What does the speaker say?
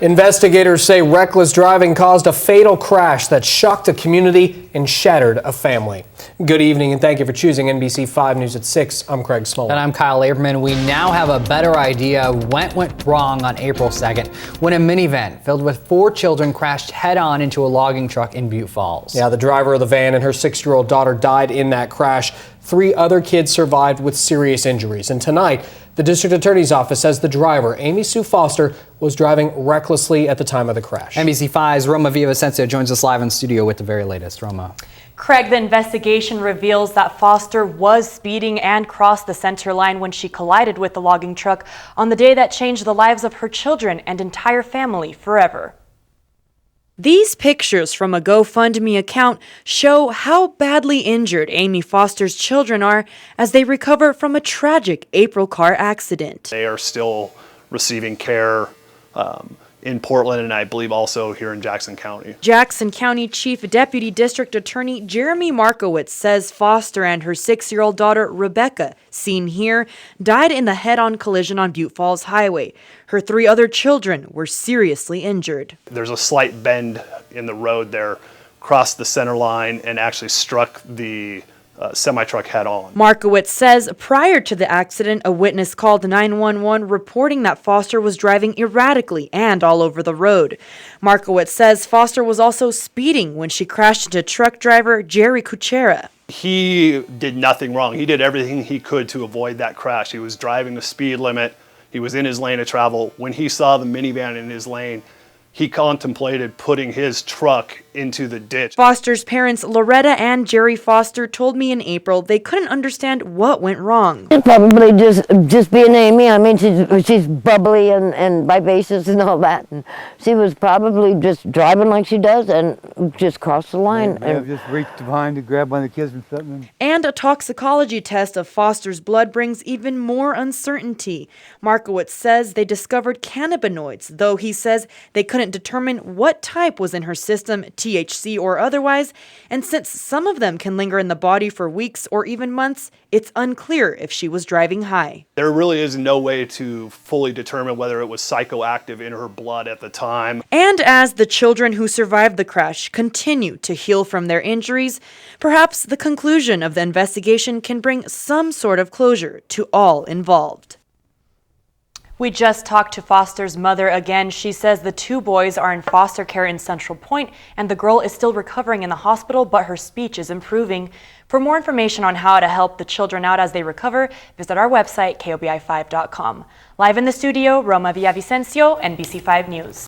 Investigators say reckless driving caused a fatal crash that shocked a community and shattered a family. Good evening and thank you for choosing NBC 5 News at 6. I'm Craig Smullin. And I'm Kyle Averman. We now have a better idea what went wrong on April 2nd when a minivan filled with 4 children crashed head-on into a logging truck in Butte Falls. Yeah, the driver of the van and her 6-year-old daughter died in that crash. 3 other kids survived with serious injuries. And tonight, the district attorney's office says the driver, Amy Sue Foster, was driving recklessly at the time of the crash. NBC 5's Roma Villavicencio joins us live in studio with the very latest. Roma. Craig, the investigation reveals that Foster was speeding and crossed the center line when she collided with the logging truck on the day that changed the lives of her children and entire family forever. These pictures from a GoFundMe account show how badly injured Amy Foster's children are as they recover from a tragic April car accident. They are still receiving care in Portland and I believe also here in Jackson County. Jackson County Chief Deputy District Attorney Jeremy Markowitz says Foster and her 6-year-old daughter Rebecca, seen here, died in the head-on collision on Butte Falls Highway. Her 3 other children were seriously injured. There's a slight bend in the road there, crossed the center line and actually struck the semi-truck head-on. Markowitz says prior to the accident, a witness called 911 reporting that Foster was driving erratically and all over the road. Markowitz says Foster was also speeding when she crashed into truck driver Jerry Kuchera. He did nothing wrong. He did everything he could to avoid that crash. He was driving the speed limit. He was in his lane of travel. When he saw the minivan in his lane, he contemplated putting his truck into the ditch. Foster's parents, Loretta and Jerry Foster, told me in April they couldn't understand what went wrong. It's probably just being Amy. I mean, she's bubbly and vivacious and all that. And she was probably just driving like she does and just crossed the line. Yeah, and just reached behind to grab one of the kids and something. And a toxicology test of Foster's blood brings even more uncertainty. Markowitz says they discovered cannabinoids, though he says they couldn't determine what type was in her system, THC or otherwise, and since some of them can linger in the body for weeks or even months, it's unclear if she was driving high. There really is no way to fully determine whether it was psychoactive in her blood at the time. And as the children who survived the crash continue to heal from their injuries, perhaps the conclusion of the investigation can bring some sort of closure to all involved. We just talked to Foster's mother again. She says the 2 boys are in foster care in Central Point and the girl is still recovering in the hospital, but her speech is improving. For more information on how to help the children out as they recover, visit our website, KOBI5.com. Live in the studio, Roma Villavicencio, NBC 5 News.